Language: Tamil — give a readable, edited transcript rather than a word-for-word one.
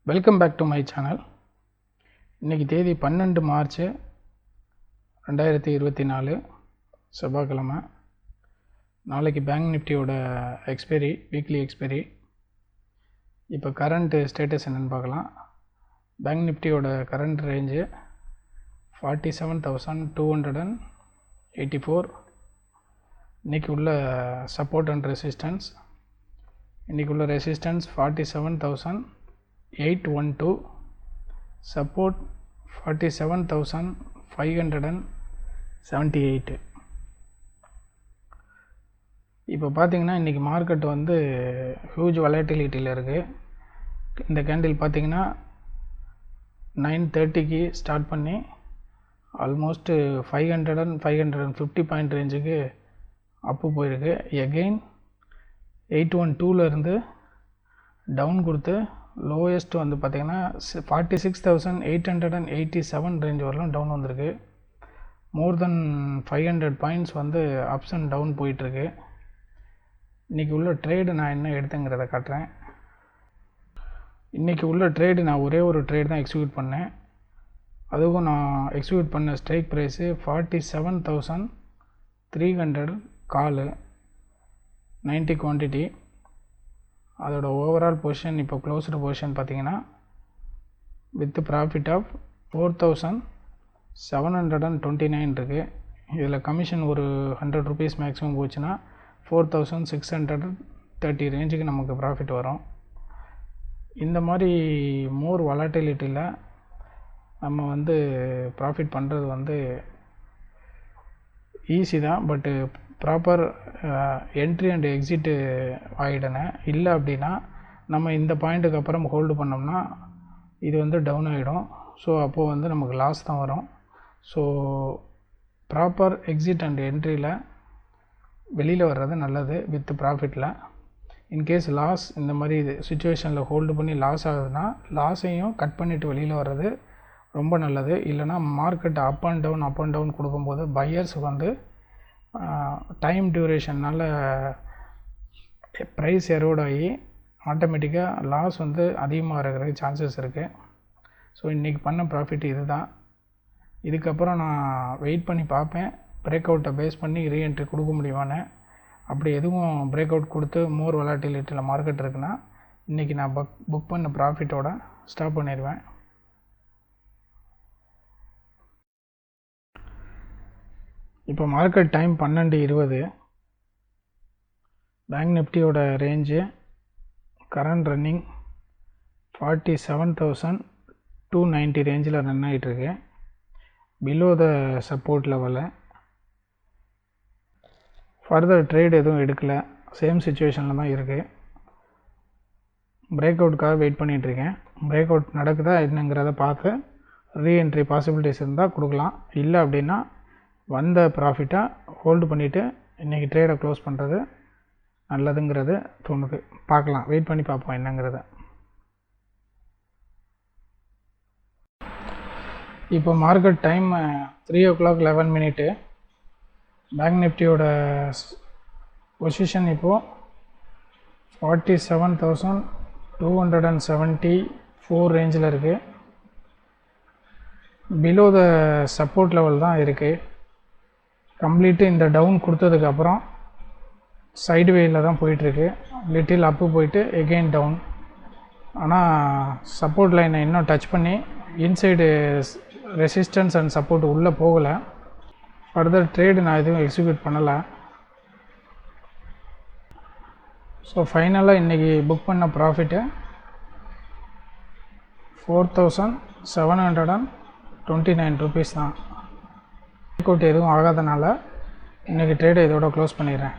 Welcome back to my channel. இன்றைக்கி தேதி 12 மார்ச் 2024 செவ்வாய்க்கிழமை. நாளைக்கு பேங்க் நிஃப்டியோட எக்ஸ்பைரி, வீக்லி எக்ஸ்பைரி. இப்போ கரண்ட் ஸ்டேட்டஸ் என்னென்னு பார்க்கலாம். பேங்க் நிஃப்டியோட கரண்ட் ரேஞ்சு 47,284. இன்றைக்கி உள்ள சப்போர்ட் அண்ட் ரெசிஸ்டன்ஸ், இன்றைக்கி உள்ள ரெசிஸ்டன்ஸ் 47,812, support 47,578. இப்போ பார்த்தீங்கன்னா இன்றைக்கி மார்க்கெட் வந்து ஹியூஜ் வொலட்டிலிட்டியில் இருக்குது. இந்த கேண்டில் பார்த்தீங்கன்னா 9:30க்கு ஸ்டார்ட் பண்ணி ஆல்மோஸ்ட் 550 பாயிண்ட் ரேஞ்சுக்கு அப்பு போயிருக்கு. எகெயின் 812 டவுன் கொடுத்து லோயஸ்ட் வந்து பார்த்திங்கன்னா 46,887 ரேஞ்ச் வரலாம் டவுன் வந்திருக்கு. மோர் தென் 500 பாயிண்ட்ஸ் வந்து அப்ஸ் அண்ட் டவுன் போயிட்டுருக்கு. இன்றைக்கி உள்ள ட்ரேடு நான் என்ன எடுத்தேங்கிறத காட்டுறேன். இன்றைக்கி உள்ள ட்ரேடு நான் ஒரே ஒரு ட்ரேட் தான் எக்ஸிக்யூட் பண்ணேன். அதுவும் நான் எக்ஸிக்யூட் பண்ண ஸ்ட்ரைக் ப்ரைஸு 47,300 காலு 90 குவான்டிட்டி. அதோட ஓவரால் பொசிஷன் இப்போ க்ளோஸ்டு பொசிஷன் பார்த்தீங்கன்னா வித் ப்ராஃபிட் ஆஃப் 4,729 இருக்குது. இதில் கமிஷன் ஒரு 100 rupees மேக்ஸிமம் போச்சுன்னா 4,630 ரேஞ்சுக்கு நமக்கு ப்ராஃபிட் வரும். இந்த மாதிரி மோர் வொலட்டிலிட்டியில் நம்ம வந்து ப்ராஃபிட் பண்ணுறது வந்து ஈஸி தான். பட்டு ப்ராப்பர் என்ட்ரி அண்ட் எக்ஸிட்டு ஆகிடணும். இல்லை அப்படின்னா நம்ம இந்த பாயிண்ட்டுக்கு அப்புறம் ஹோல்டு பண்ணோம்னா இது வந்து டவுன் ஆகிடும். ஸோ அப்போது வந்து நமக்கு லாஸ் தான் வரும். ஸோ ப்ராப்பர் எக்ஸிட் அண்ட் என்ட்ரியில் வெளியில் வர்றது நல்லது வித் ப்ராஃபிட்டில். இன்கேஸ் லாஸ் இந்த மாதிரி சுச்சுவேஷனில் ஹோல்டு பண்ணி லாஸ் ஆகுதுன்னா லாஸையும் கட் பண்ணிவிட்டு வெளியில் வர்றது ரொம்ப நல்லது. இல்லைனா மார்க்கெட் அப் அண்ட் டவுன் கொடுக்கும்போது பையர்ஸ் வந்து டைம் டியூரேஷன்னால் ப்ரைஸ் எரோட் ஆகி ஆட்டோமேட்டிக்காக லாஸ் வந்து அதிகமாக இருக்கிறதுக்கு சான்சஸ் இருக்குது. ஸோ இன்றைக்கி பண்ண ப்ராஃபிட் இது தான். இதுக்கப்புறம் நான் வெயிட் பண்ணி பார்ப்பேன் பிரேக் அவுட்டை பேஸ் பண்ணி ரீஎன்ட்ரி கொடுக்க முடியுமான்னு. அப்படி எதுவும் பிரேக் அவுட் கொடுத்து மோர் வொலட்டிலிட்டியில் மார்க்கெட் இருக்குன்னா இன்றைக்கி நான் புக் பண்ண ப்ராஃபிட்டோட ஸ்டாப் பண்ணிடுவேன். இப்போ மார்க்கெட் டைம் 12:20. பேங்க் நிஃப்டியோட ரேஞ்சு கரண்ட் ரன்னிங் 47,290 ரேஞ்சில் ரன் ஆகிட்டுருக்கு. பிலோ த சப்போர்ட் லெவலில் ஃபர்தர் ட்ரேட் எதுவும் எடுக்கலை. சேம் சுச்சுவேஷனில் தான் இருக்குது. பிரேக் அவுட்டுக்காக வெயிட் பண்ணிகிட்ருக்கேன். பிரேக் அவுட் நடக்குதா என்னங்கிறத பார்த்து ரீஎன்ட்ரி பாசிபிலிட்டிஸ் இருந்தால் கொடுக்கலாம். இல்லை அப்படின்னா வந்த ப்ராஃபிட்டை ஹோல்டு பண்ணிவிட்டு இன்றைக்கி ட்ரேடை க்ளோஸ் பண்ணுறது நல்லதுங்கிறது தோணுது. பார்க்கலாம், வெயிட் பண்ணி பார்ப்போம் என்னங்கிறத. இப்போ மார்க்கெட் டைம் 3:11. பேங்க் நிஃப்டியோட பொசிஷன் இப்போது 47,274 ரேஞ்சில் இருக்குது. பிலோ த சப்போர்ட் லெவல் தான் இருக்குது. கம்ப்ளீட்டு இந்த டவுன் கொடுத்ததுக்கப்புறம் சைடு வேயில் தான் போயிட்டுருக்கு. லிட்டில் அப்பு போயிட்டு எகெயின் டவுன். ஆனால் சப்போர்ட் லைனை இன்னும் டச் பண்ணி இன்சைடு ரெசிஸ்டன்ஸ் அண்ட் சப்போர்ட் உள்ளே போகலை. ஃபர்தர் ட்ரேடு நான் எதுவும் எக்ஸிக்யூட் பண்ணலை. ஸோ ஃபைனலாக இன்றைக்கி புக் பண்ண ப்ராஃபிட்டு 4,729 rupees தான். பிரேக் அவுட் எதுவும் ஆகாதனால இன்றைக்கி ட்ரேடை இதோட க்ளோஸ் பண்ணிடுறேன்.